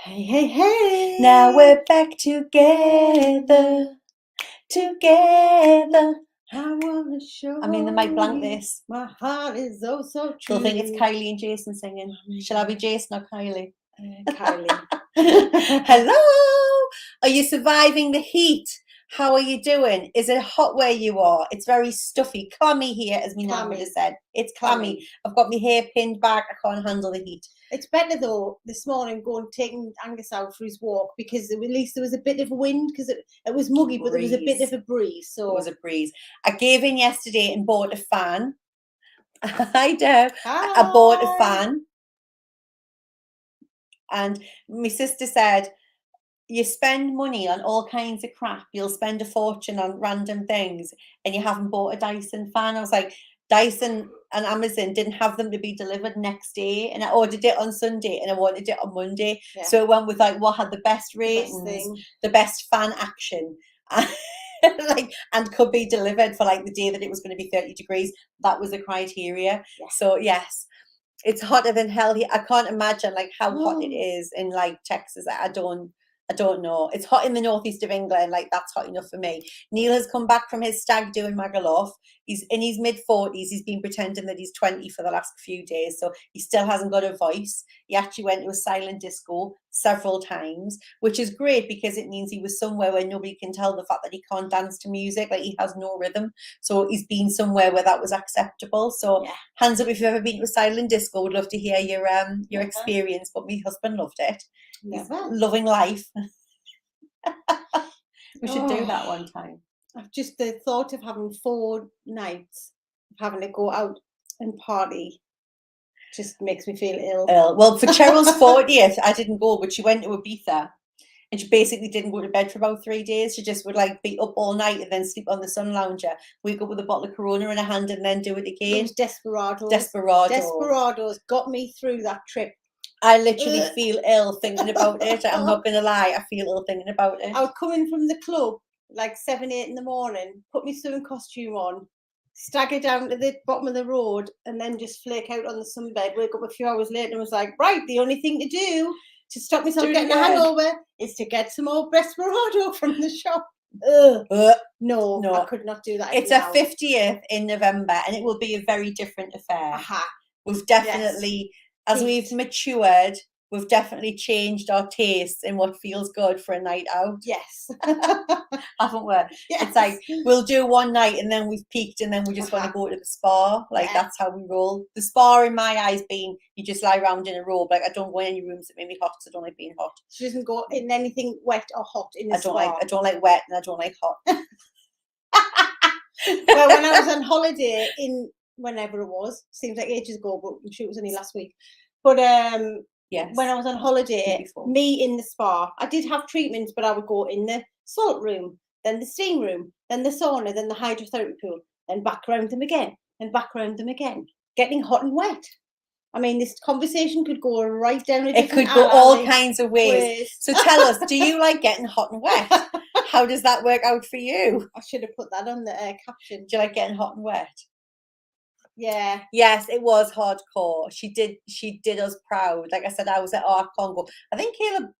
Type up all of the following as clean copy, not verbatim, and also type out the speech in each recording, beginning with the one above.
Hey, hey, hey. Now we're back together. I wanna show I mean, they might blank you this. my heart is oh so true. They'll think it's Kylie and Jason singing. Shall I be Jason or Kylie? Kylie. Hello! Are you surviving the heat? How are you doing? Is it hot where you are? It's very stuffy. Clammy here, as me nan would have said. It's clammy. I've got my hair pinned back. I can't handle the heat. It's better though this morning taking Angus out for his walk because at least there was a bit of a wind because it was muggy, but there was a bit of a breeze. So it was a breeze. I gave in yesterday and bought a fan. I do. I bought a fan. And my sister said, you spend money on all kinds of crap. You'll spend a fortune on random things and you haven't bought a Dyson fan. I was like, Dyson and Amazon didn't have them to be delivered next day, and I ordered it on Sunday and I wanted it on Monday. Yeah. So it went with like what had the best ratings, the best fan action. Like, and could be delivered for like the day that it was going to be 30 degrees. That was the criteria. Yeah. So yes, it's hotter than hell here. I can't imagine like how hot it is in like Texas. I don't know. It's hot in the northeast of England. Like that's hot enough for me. Neil has come back from his stag do in Magaluf. He's in his mid-40s. He's been pretending that he's 20 for the last few days. So he still hasn't got a voice. He actually went to a silent disco several times, which is great because it means he was somewhere where nobody can tell the fact that he can't dance to music. Like he has no rhythm. So he's been somewhere where that was acceptable. So yeah. Hands up if you've ever been to a silent disco. Would love to hear your experience. But my husband loved it. He's loving life. We should do that one time. I've just the thought of having 4 nights of having to go out and party just makes me feel ill. Well, for Cheryl's 40th, I didn't go, but she went to Ibiza and she basically didn't go to bed for about 3 days. She just would like be up all night and then sleep on the sun lounger, wake up with a bottle of Corona in her hand and then do it again. It was Desperados. Desperados got me through that trip. I literally feel ill thinking about it. I'm not going to lie. I feel ill thinking about it. I would come in from the club like 7, 8 in the morning, put my swimming costume on, stagger down to the bottom of the road and then just flake out on the sunbed, wake up a few hours later and was like, right, the only thing to do to stop myself getting a hangover is to get some more Desperado from the shop. No, I could not do that. It's a 50th in November and it will be a very different affair. We've definitely... As we've matured, we've definitely changed our tastes in what feels good for a night out. Yes. Haven't we? Yes. It's like, we'll do one night and then we've peaked and then we just want to go to the spa. Like, that's how we roll. The spa, in my eyes, being you just lie around in a robe. Like, I don't go in any rooms that make me hot, so I don't like being hot. She doesn't go in anything wet or hot in the spa. I don't like wet and I don't like hot. Well, when I was on holiday in... whenever it was, seems like ages ago, but I'm sure it was only last week. But yes, when I was on holiday, me in the spa, I did have treatments, but I would go in the salt room, then the steam room, then the sauna, then the hydrotherapy pool, then back around them again, and back around them again, getting hot and wet. I mean, this conversation could go right down a different... It could go all kinds of ways. So tell us, do you like getting hot and wet? How does that work out for you? I should have put that on the caption. Do you like getting hot and wet? Yeah. Yes, it was hardcore. She did us proud. Like I said, I was at Arc Congo. I think Caleb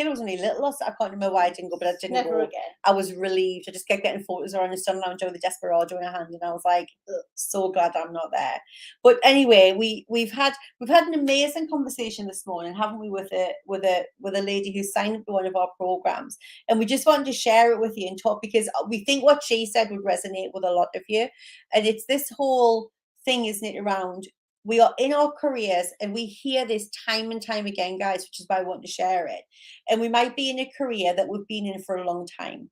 was only little. I can't remember why I didn't go, but I didn't Never go. Again. I was relieved. I just kept getting photos around the sun lounger with the Desperado in her hand, and I was like, so glad I'm not there. But anyway, we've had an amazing conversation this morning, haven't we, with a lady who signed up to one of our programs, and we just wanted to share it with you and talk because we think what she said would resonate with a lot of you, and it's this whole thing, isn't it, around we are in our careers and we hear this time and time again, guys, which is why I want to share it. And we might be in a career that we've been in for a long time.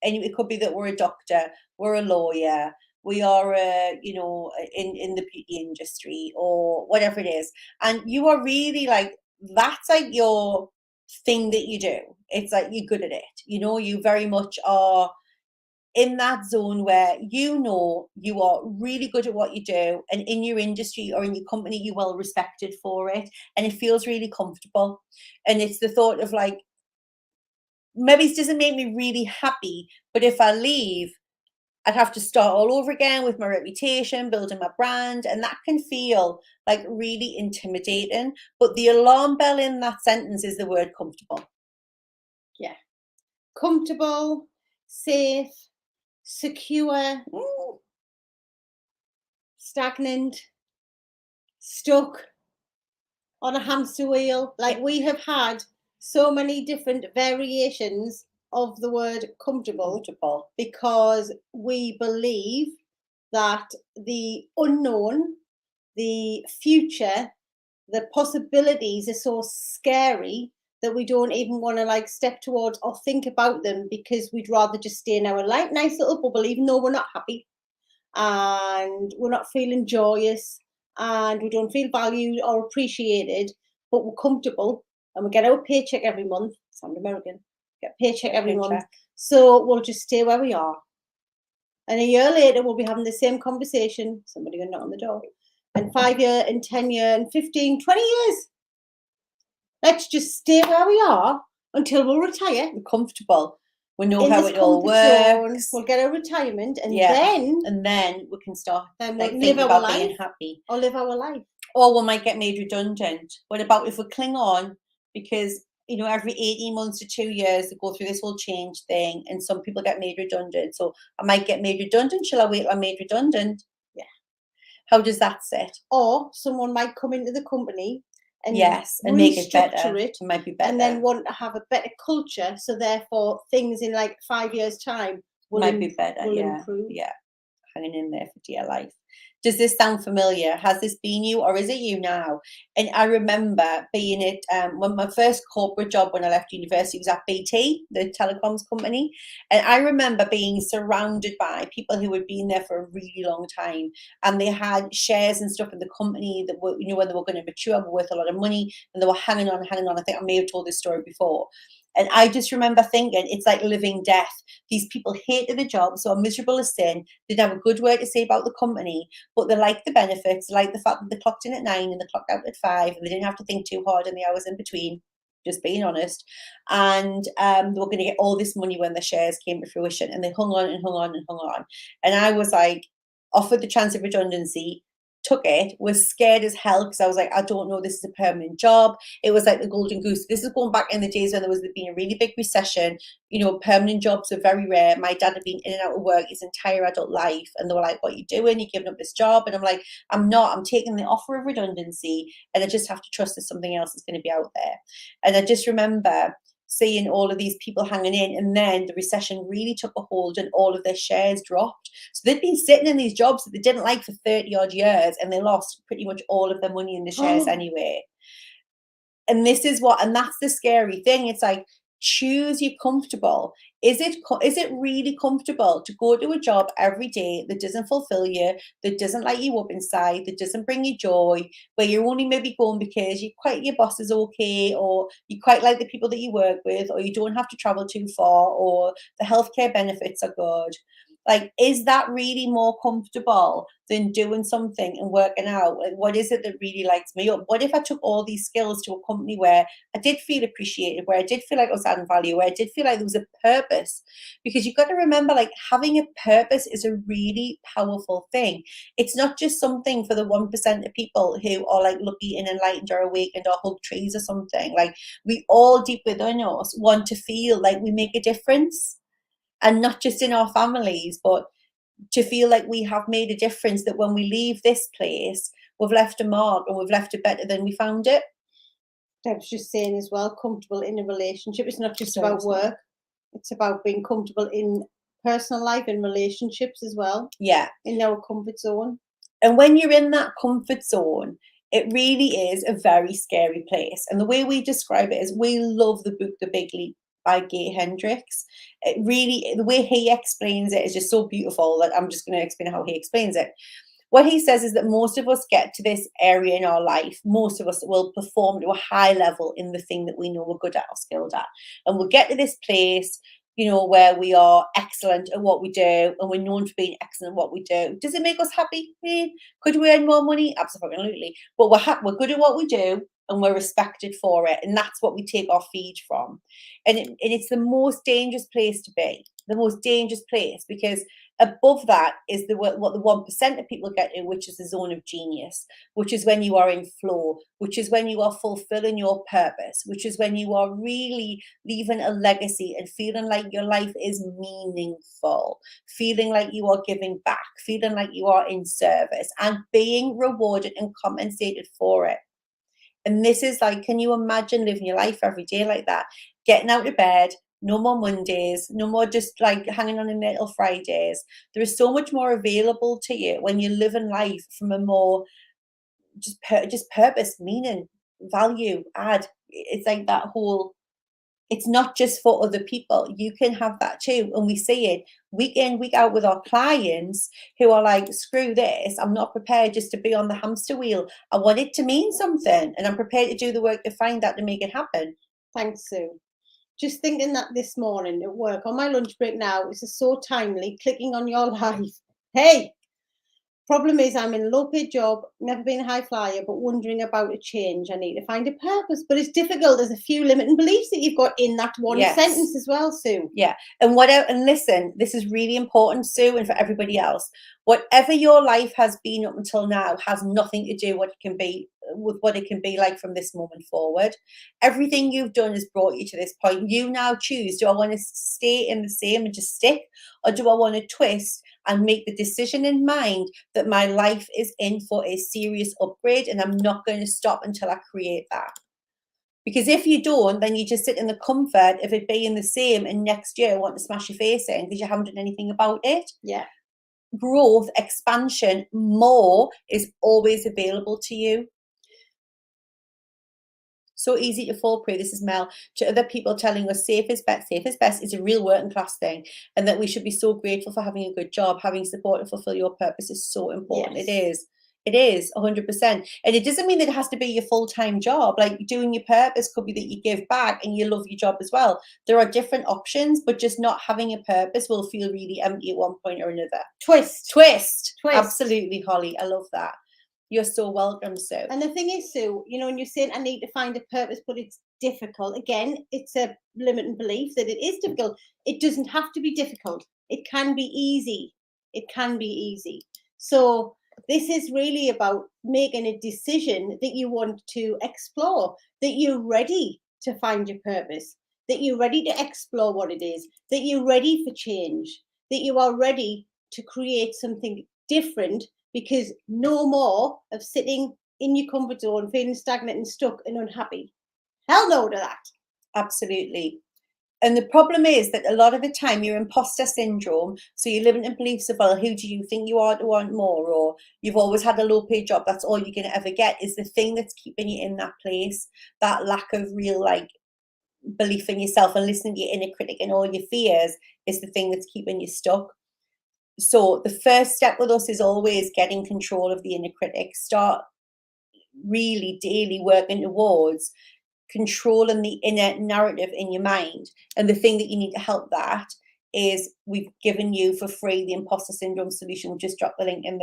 And it could be that we're a doctor, we're a lawyer, we are in the beauty industry or whatever it is. And you are really like, that's like your thing that you do. It's like you're good at it. You very much are in that zone where you are really good at what you do, and in your industry or in your company you're well respected for it and it feels really comfortable. And it's the thought of like, maybe it doesn't make me really happy, but if I leave, I'd have to start all over again with my reputation, building my brand, and that can feel like really intimidating. But the alarm bell in that sentence is the word comfortable. Comfortable, safe, secure, stagnant, stuck on a hamster wheel. Like, we have had so many different variations of the word comfortable because we believe that the unknown, the future, the possibilities are so scary that we don't even want to like step towards or think about them, because we'd rather just stay in our nice little bubble, even though we're not happy and we're not feeling joyous and we don't feel valued or appreciated, but we're comfortable and we get our paycheck every month. Sound American? Get paycheck every month. So we'll just stay where we are. And a year later, we'll be having the same conversation. Somebody going to knock on the door. And 5 year, and 10 year, and 15, 20 years. Let's just stay where we are until we'll retire. We're comfortable. We know in how this it all comfort works. We'll get our retirement, and then we can start then like we'll thinking live our about being life happy. or live our life. Or we might get made redundant. What about if we cling on because, you know, every 18 months to 2 years they go through this whole change thing and some people get made redundant. So I might get made redundant. Shall I wait till I'm made redundant? Yeah. How does that sit? Or someone might come into the company and and make it better. It might be better. And then want to have a better culture. So therefore things in like 5 years time might be better. Will improve. Yeah. Hanging in there for dear life. Does this sound familiar? Has this been you or is it you now? And I remember being at when my first corporate job when I left university was at BT, the telecoms company. And I remember being surrounded by people who had been there for a really long time. And they had shares and stuff in the company that were, you know, when they were going to mature, were worth a lot of money. And they were hanging on. I think I may have told this story before. And I just remember thinking, it's like living death. These people hated the job, so miserable as sin. They didn't have a good word to say about the company, but they liked the benefits, they liked the fact that they clocked in at 9 and they clocked out at 5, and they didn't have to think too hard in the hours in between, just being honest. And they were going to get all this money when the shares came to fruition, and they hung on and hung on and hung on. And I was like, offered the chance of redundancy, took it, was scared as hell because I was like, I don't know, this is a permanent job. It was like the golden goose. This is going back in the days when there was been a really big recession. You know, permanent jobs are very rare. My dad had been in and out of work his entire adult life, and they were like, what are you doing? You're giving up this job? And I'm like, I'm not. I'm taking the offer of redundancy, and I just have to trust that something else is going to be out there. And I just remember seeing all of these people hanging in, and then the recession really took a hold and all of their shares dropped. So they'd been sitting in these jobs that they didn't like for 30 odd years, and they lost pretty much all of their money in the shares anyway. And this is and that's the scary thing. It's like, choose your comfortable. Is it really comfortable to go to a job every day that doesn't fulfill you, that doesn't light you up inside, that doesn't bring you joy, where you're only maybe going because your boss is okay, or you quite like the people that you work with, or you don't have to travel too far, or the healthcare benefits are good? Like, is that really more comfortable than doing something and working out? Like, what is it that really lights me up? What if I took all these skills to a company where I did feel appreciated, where I did feel like I was adding value, where I did feel like there was a purpose? Because you've got to remember, like, having a purpose is a really powerful thing. It's not just something for the 1% of people who are like lucky and enlightened or awakened or hug trees or something. Like, we all deep within us want to feel like we make a difference. And not just in our families, but to feel like we have made a difference, that when we leave this place, we've left a mark and we've left it better than we found it. I was just saying as well, comfortable in a relationship. It's not just about work. It's about being comfortable in personal life and relationships as well. Yeah. In our comfort zone. And when you're in that comfort zone, it really is a very scary place. And the way we describe it is, we love the book, The Big Leap, by Gay Hendricks. It really, the way he explains it is just so beautiful that I'm just going to explain how he explains it. What he says is that most of us get to this area in our life, most of us will perform to a high level in the thing that we know we're good at or skilled at. And we'll get to this place, you know, where we are excellent at what we do, and we're known for being excellent at what we do. Does it make us happy? Could we earn more money? Absolutely. But we're good at what we do, and we're respected for it. And that's what we take our feed from. And it's the most dangerous place to be, the most dangerous place, because above that is what the 1% of people get in, which is the zone of genius, which is when you are in flow, which is when you are fulfilling your purpose, which is when you are really leaving a legacy and feeling like your life is meaningful, feeling like you are giving back, feeling like you are in service and being rewarded and compensated for it. And this is like, can you imagine living your life every day like that? Getting out of bed, no more Mondays, no more just like hanging on in little Fridays. There is so much more available to you when you live in life from a more just purpose, meaning, value, add. It's like that whole, it's not just for other people. You can have that too. And we see it week in, week out with our clients who are like, screw this. I'm not prepared just to be on the hamster wheel. I want it to mean something. And I'm prepared to do the work to find that, to make it happen. Thanks, Sue. Just thinking that this morning at work on my lunch break now, this is so timely, clicking on your live. Hey, problem is I'm in a low paid job, never been a high flyer, but wondering about a change. I need to find a purpose, but it's difficult. There's a few limiting beliefs that you've got in that one sentence as well, Sue. Yeah. And listen, this is really important, Sue, and for everybody else. Whatever your life has been up until now has nothing to do with what it can be like from this moment forward. Everything you've done has brought you to this point. You now choose, do I want to stay in the same and just stick, or do I want to twist and make the decision in mind that my life is in for a serious upgrade and I'm not going to stop until I create that? Because if you don't, then you just sit in the comfort of it being the same, and next year want to smash your face in because you haven't done anything about it. Yeah. Growth, expansion, more is always available to you. So easy to fall prey. This is Mel, to other people telling us safe is best. Safe is best is a real working class thing, and that we should be so grateful for having a good job. Having support to fulfill your purpose is so important. Yes. It is 100%. And it doesn't mean that it has to be your full-time job. Like, doing your purpose could be that you give back and you love your job as well. There are different options, but just not having a purpose will feel really empty at one point or another. Twist. Absolutely, Holly. I love that. You're so welcome, Sue. And the thing is, Sue, when you're saying I need to find a purpose, but it's difficult. Again, it's a limiting belief that it is difficult. It doesn't have to be difficult. It can be easy. It can be easy. So this is really about making a decision that you want to explore, that you're ready to find your purpose, that you're ready to explore what it is, that you're ready for change, that you are ready to create something different, because no more of sitting in your comfort zone, feeling stagnant and stuck and unhappy. Hell no to that. Absolutely. And the problem is that a lot of the time you're imposter syndrome. So you're living in beliefs of, well, who do you think you are to want more? Or you've always had a low paid job. That's all you're going to ever get, is the thing that's keeping you in that place. That lack of real belief in yourself and listening to your inner critic and all your fears is the thing that's keeping you stuck. So the first step with us is always getting control of the inner critic. Start really daily working towards controlling the inner narrative in your mind. And the thing that you need to help that is, we've given you for free the Imposter Syndrome Solution. We'll just drop the link in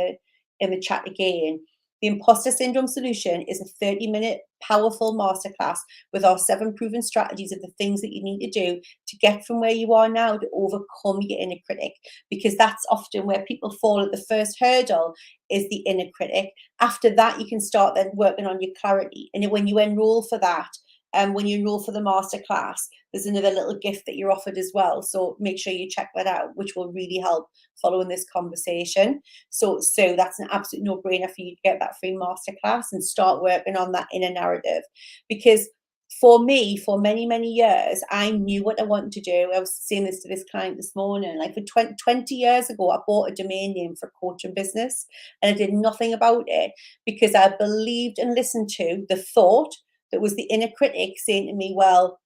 the chat again. The Imposter Syndrome Solution is a 30-minute powerful masterclass with our 7 proven strategies of the things that you need to do to get from where you are now to overcome your inner critic. Because that's often where people fall at. The first hurdle is the inner critic. After that, you can start then working on your clarity. And when you enroll for that, when you enroll for the masterclass, there's another little gift that you're offered as well. So make sure you check that out, which will really help following this conversation. So that's an absolute no-brainer for you to get that free masterclass and start working on that inner narrative. Because for me, for many, many years, I knew what I wanted to do. I was saying this to this client this morning. Like, for 20 years ago, I bought a domain name for coaching business, and I did nothing about it because I believed and listened to the thought that was the inner critic saying to me, well,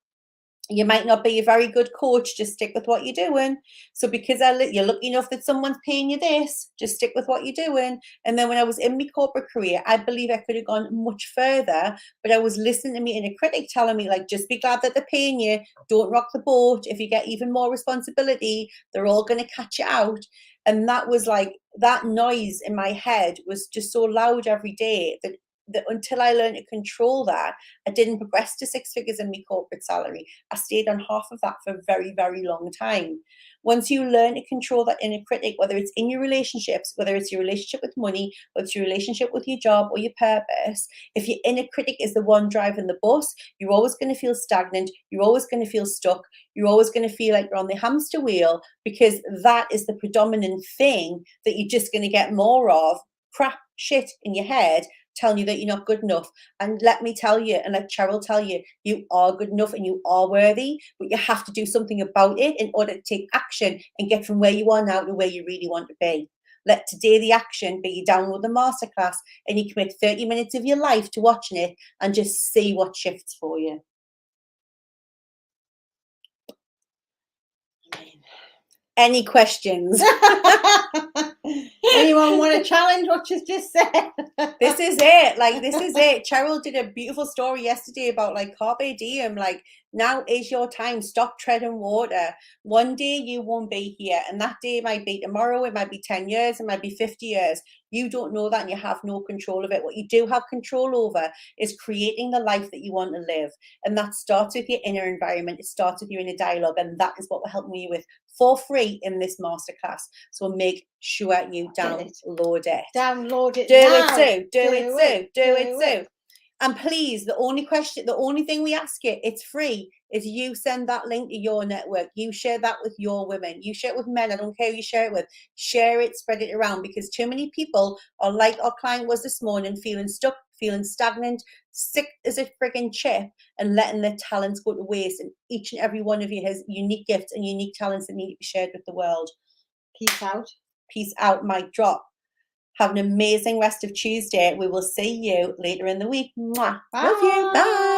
you might not be a very good coach, just stick with what you're doing. So because you're lucky enough that someone's paying you this, just stick with what you're doing. And then when I was in my corporate career, I believe I could have gone much further, but I was listening to me inner critic telling me, just be glad that they're paying you. Don't rock the boat. If you get even more responsibility, they're all going to catch you out. And that was that noise in my head was just so loud every day that until I learned to control that, I didn't progress to 6 figures in my corporate salary. I stayed on half of that for a very, very long time. Once you learn to control that inner critic, whether it's in your relationships, whether it's your relationship with money, whether it's your relationship with your job or your purpose, if your inner critic is the one driving the bus, you're always going to feel stagnant. You're always going to feel stuck. You're always going to feel like you're on the hamster wheel, because that is the predominant thing that you're just going to get more of. Crap shit in your head telling you that you're not good enough. And let me tell you, and let Cheryl tell you, you are good enough and you are worthy, but you have to do something about it in order to take action and get from where you are now to where you really want to be. Let today the action be you download the masterclass and you commit 30 minutes of your life to watching it and just see what shifts for you. Any questions? Anyone want to challenge what she's just said? This is it. Like, this is it. Cheryl did a beautiful story yesterday about like carpe diem. Like, now is your time. Stop treading water. One day you won't be here, and that day might be tomorrow. It might be 10 years. It might be 50 years. You don't know that, and you have no control of it. What you do have control over is creating the life that you want to live. And that starts with your inner environment. It starts with your inner dialogue. And that is what we're helping you with for free in this masterclass. So make sure you download it. Download it. Do now. it too. Do it too. And please, the only thing we ask you, it's free, is you send that link to your network. You share that with your women. You share it with men. I don't care who you share it with. Share it, spread it around, because too many people are like our client was this morning, feeling stuck, feeling stagnant, sick as a frigging chip, and letting their talents go to waste. And each and every one of you has unique gifts and unique talents that need to be shared with the world. Peace out. Peace out, mic drop. Have an amazing rest of Tuesday. We will see you later in the week. Mwah. Love you. Bye.